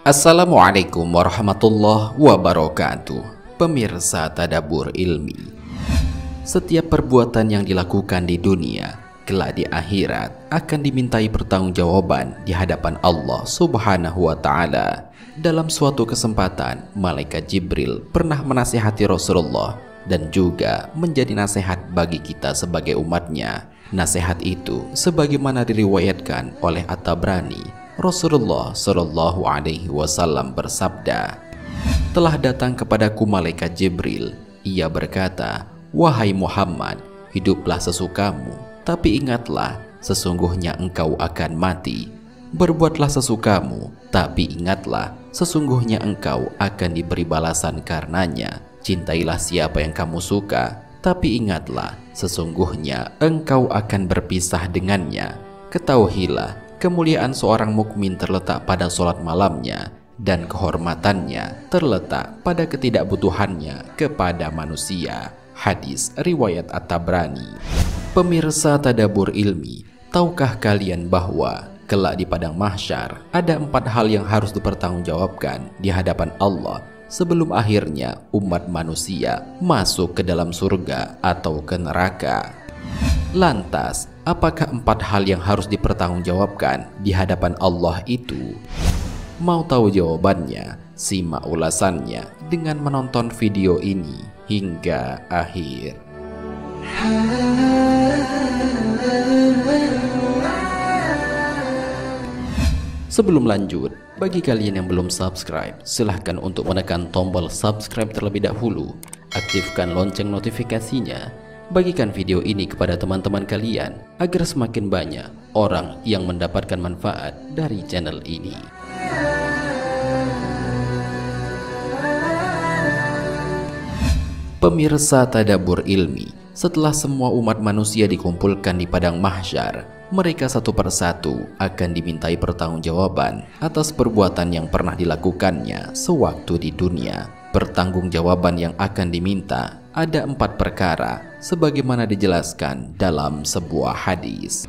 Assalamualaikum warahmatullahi wabarakatuh. Pemirsa Tadabbur Ilmi, setiap perbuatan yang dilakukan di dunia kelak di akhirat akan dimintai pertanggungjawaban di hadapan Allah Subhanahu wa Ta'ala. Dalam suatu kesempatan, malaikat Jibril pernah menasihati Rasulullah dan juga menjadi nasihat bagi kita sebagai umatnya. Nasihat itu sebagaimana diriwayatkan oleh At-Tabrani, Rasulullah Shallallahu Alaihi Wasallam bersabda, "Telah datang kepadaku malaikat Jibril. Ia berkata, 'Wahai Muhammad, hiduplah sesukamu, tapi ingatlah, sesungguhnya engkau akan mati. Berbuatlah sesukamu, tapi ingatlah, sesungguhnya engkau akan diberi balasan karenanya. Cintailah siapa yang kamu suka, tapi ingatlah, sesungguhnya engkau akan berpisah dengannya. Ketahuilah, kemuliaan seorang mukmin terletak pada sholat malamnya, dan kehormatannya terletak pada ketidakbutuhannya kepada manusia." Hadis riwayat At-Tabrani. Pemirsa Tadabbur Ilmi, tahukah kalian bahwa kelak di padang mahsyar ada 4 hal yang harus dipertanggungjawabkan di hadapan Allah sebelum akhirnya umat manusia masuk ke dalam surga atau ke neraka? Lantas, apakah 4 hal yang harus dipertanggungjawabkan di hadapan Allah itu? Mau tahu jawabannya? Simak ulasannya dengan menonton video ini hingga akhir. Sebelum lanjut, bagi kalian yang belum subscribe, silahkan untuk menekan tombol subscribe terlebih dahulu. Aktifkan lonceng notifikasinya. Bagikan video ini kepada teman-teman kalian agar semakin banyak orang yang mendapatkan manfaat dari channel ini. Pemirsa Tadabbur Ilmi, setelah semua umat manusia dikumpulkan di padang mahsyar, mereka satu persatu akan dimintai pertanggungjawaban atas perbuatan yang pernah dilakukannya sewaktu di dunia. Pertanggungjawaban yang akan diminta ada 4 perkara sebagaimana dijelaskan dalam sebuah hadis.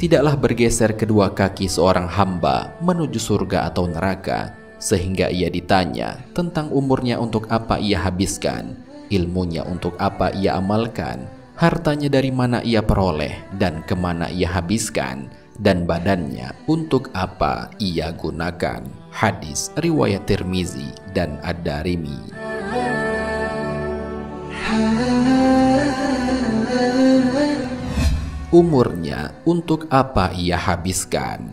Tidaklah bergeser kedua kaki seorang hamba menuju surga atau neraka sehingga ia ditanya tentang umurnya untuk apa ia habiskan, ilmunya untuk apa ia amalkan, hartanya dari mana ia peroleh dan kemana ia habiskan, dan badannya untuk apa ia gunakan. Hadis riwayat Tirmizi dan Ad-Darimi. Umurnya untuk apa ia habiskan.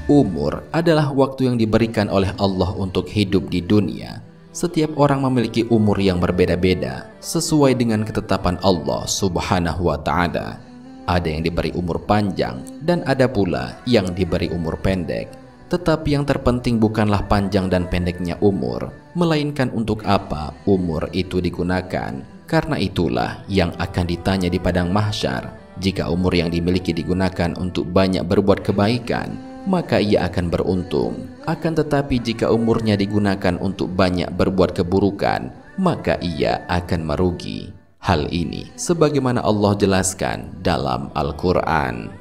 Umur adalah waktu yang diberikan oleh Allah untuk hidup di dunia. Setiap orang memiliki umur yang berbeda-beda sesuai dengan ketetapan Allah Subhanahu wa Ta'ala. Ada yang diberi umur panjang dan ada pula yang diberi umur pendek. Tetapi yang terpenting bukanlah panjang dan pendeknya umur, melainkan untuk apa umur itu digunakan. Karena itulah yang akan ditanya di padang mahsyar. Jika umur yang dimiliki digunakan untuk banyak berbuat kebaikan, maka ia akan beruntung. Akan tetapi jika umurnya digunakan untuk banyak berbuat keburukan, maka ia akan merugi. Hal ini sebagaimana Allah jelaskan dalam Al-Quran.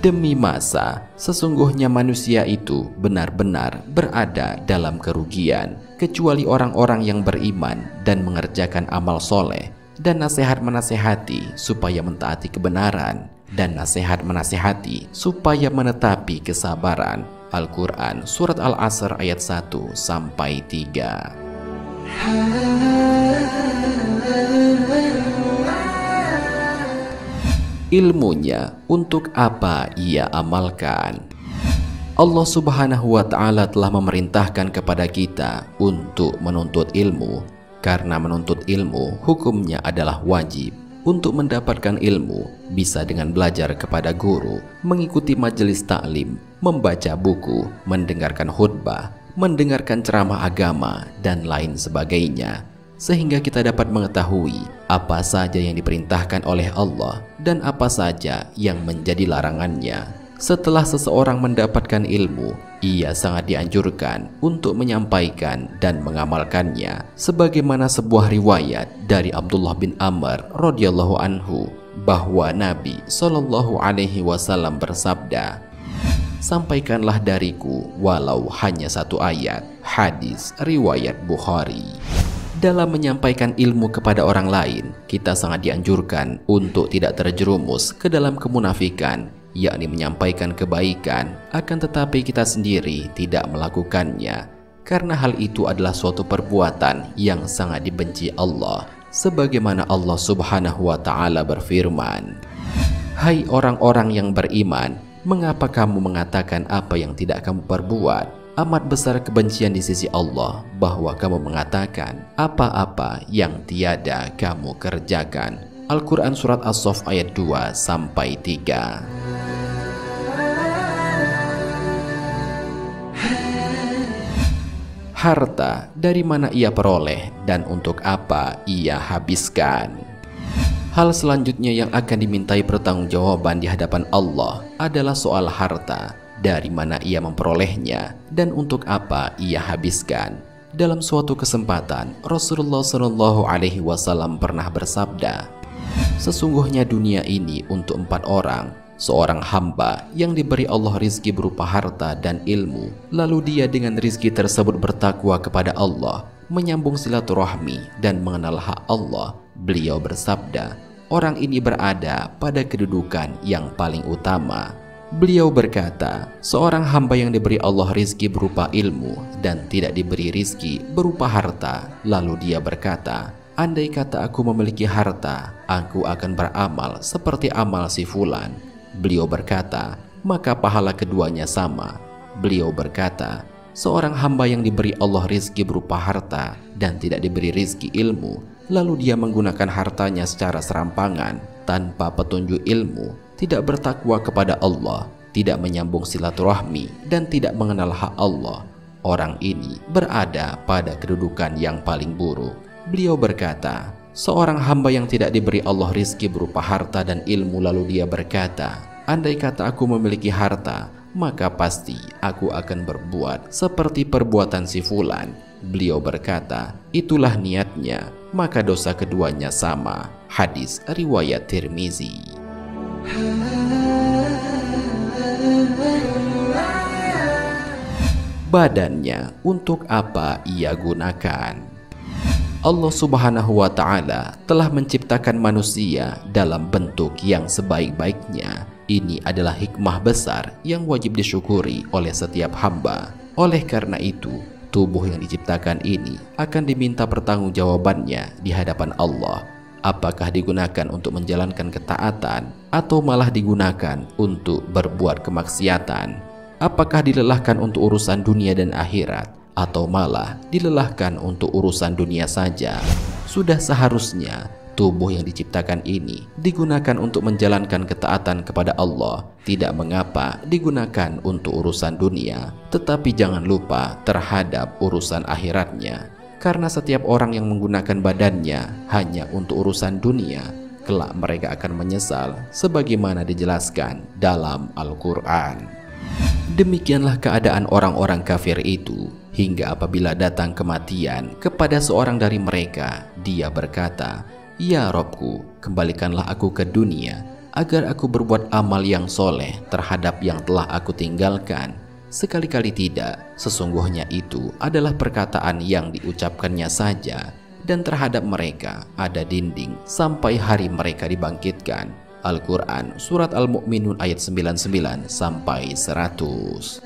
Demi masa, sesungguhnya manusia itu benar-benar berada dalam kerugian, kecuali orang-orang yang beriman dan mengerjakan amal soleh, dan nasihat menasehati supaya mentaati kebenaran, dan nasihat menasehati supaya menetapi kesabaran. Al-Quran Surat Al-Asr ayat 1-3. Ilmunya untuk apa ia amalkan. Allah Subhanahu wa Ta'ala telah memerintahkan kepada kita untuk menuntut ilmu, karena menuntut ilmu hukumnya adalah wajib. Untuk mendapatkan ilmu bisa dengan belajar kepada guru, mengikuti majelis taklim, membaca buku, mendengarkan khutbah, mendengarkan ceramah agama, dan lain sebagainya, sehingga kita dapat mengetahui apa saja yang diperintahkan oleh Allah dan apa saja yang menjadi larangannya. Setelah seseorang mendapatkan ilmu, ia sangat dianjurkan untuk menyampaikan dan mengamalkannya, sebagaimana sebuah riwayat dari Abdullah bin Amr radhiyallahu anhu bahwa Nabi Shallallahu Alaihi Wasallam bersabda, "Sampaikanlah dariku walau hanya satu ayat." Hadis riwayat Bukhari. Dalam menyampaikan ilmu kepada orang lain, kita sangat dianjurkan untuk tidak terjerumus ke dalam kemunafikan, yakni menyampaikan kebaikan, akan tetapi kita sendiri tidak melakukannya, karena hal itu adalah suatu perbuatan yang sangat dibenci Allah, sebagaimana Allah Subhanahu wa Ta'ala berfirman, "Hai orang-orang yang beriman, mengapa kamu mengatakan apa yang tidak kamu perbuat? Amat besar kebencian di sisi Allah bahwa kamu mengatakan apa-apa yang tiada kamu kerjakan." Al-Quran Surat As-Saff ayat 2-3. Harta dari mana ia peroleh dan untuk apa ia habiskan. Hal selanjutnya yang akan dimintai pertanggungjawaban di hadapan Allah adalah soal harta, dari mana ia memperolehnya dan untuk apa ia habiskan. Dalam suatu kesempatan, Rasulullah Shallallahu Alaihi Wasallam pernah bersabda, "Sesungguhnya dunia ini untuk 4 orang. Seorang hamba yang diberi Allah rizki berupa harta dan ilmu, lalu dia dengan rizki tersebut bertakwa kepada Allah, menyambung silaturahmi dan mengenal hak Allah." Beliau bersabda, "Orang ini berada pada kedudukan yang paling utama." Beliau berkata, seorang hamba yang diberi Allah rizki berupa ilmu dan tidak diberi rizki berupa harta, lalu dia berkata, "Andai kata aku memiliki harta, aku akan beramal seperti amal si fulan." Beliau berkata, "Maka pahala keduanya sama." Beliau berkata, seorang hamba yang diberi Allah rizki berupa harta dan tidak diberi rizki ilmu, lalu dia menggunakan hartanya secara serampangan tanpa petunjuk ilmu, tidak bertakwa kepada Allah, tidak menyambung silaturahmi, dan tidak mengenal hak Allah. Orang ini berada pada kedudukan yang paling buruk. Beliau berkata, seorang hamba yang tidak diberi Allah rizki berupa harta dan ilmu, lalu dia berkata, "Andai kata aku memiliki harta, maka pasti aku akan berbuat seperti perbuatan si fulan." Beliau berkata, "Itulah niatnya, maka dosa keduanya sama." Hadis riwayat Tirmizi. Badannya untuk apa ia gunakan? Allah Subhanahu wa Ta'ala telah menciptakan manusia dalam bentuk yang sebaik-baiknya. Ini adalah hikmah besar yang wajib disyukuri oleh setiap hamba. Oleh karena itu, tubuh yang diciptakan ini akan diminta pertanggungjawabannya di hadapan Allah. Apakah digunakan untuk menjalankan ketaatan atau malah digunakan untuk berbuat kemaksiatan? Apakah dilelahkan untuk urusan dunia dan akhirat atau malah dilelahkan untuk urusan dunia saja? Sudah seharusnya tubuh yang diciptakan ini digunakan untuk menjalankan ketaatan kepada Allah, tidak mengapa digunakan untuk urusan dunia, tetapi jangan lupa terhadap urusan akhiratnya. Karena setiap orang yang menggunakan badannya hanya untuk urusan dunia, kelak mereka akan menyesal sebagaimana dijelaskan dalam Al-Quran. Demikianlah keadaan orang-orang kafir itu, hingga apabila datang kematian kepada seorang dari mereka, dia berkata, "Ya Robku, kembalikanlah aku ke dunia, agar aku berbuat amal yang soleh terhadap yang telah aku tinggalkan." Sekali-kali tidak, sesungguhnya itu adalah perkataan yang diucapkannya saja, dan terhadap mereka ada dinding sampai hari mereka dibangkitkan. Al-Quran Surat Al-Mu'minun ayat 99-100.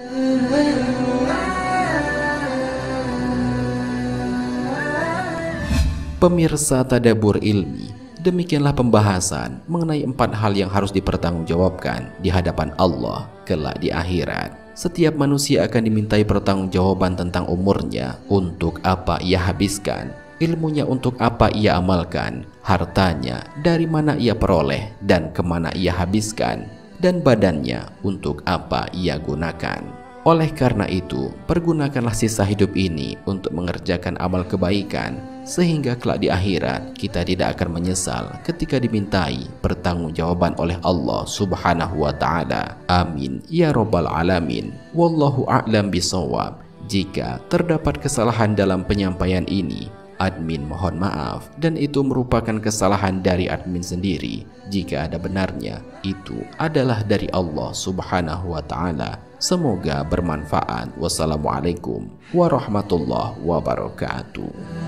Pemirsa Tadabbur Ilmi, demikianlah pembahasan mengenai 4 hal yang harus dipertanggungjawabkan di hadapan Allah kelak di akhirat. Setiap manusia akan dimintai pertanggungjawaban tentang umurnya, untuk apa ia habiskan, ilmunya untuk apa ia amalkan, hartanya dari mana ia peroleh dan kemana ia habiskan, dan badannya untuk apa ia gunakan. Oleh karena itu, pergunakanlah sisa hidup ini untuk mengerjakan amal kebaikan, sehingga kelak di akhirat kita tidak akan menyesal ketika dimintai pertanggungjawaban oleh Allah Subhanahu wa Ta'ala. Amin ya Rabbal Alamin. Wallahu a'lam bishawab. Jika terdapat kesalahan dalam penyampaian ini, Admin mohon maaf, dan itu merupakan kesalahan dari admin sendiri. Jika ada benarnya, itu adalah dari Allah Subhanahu wa Ta'ala. Semoga bermanfaat. Wassalamualaikum warahmatullahi wabarakatuh.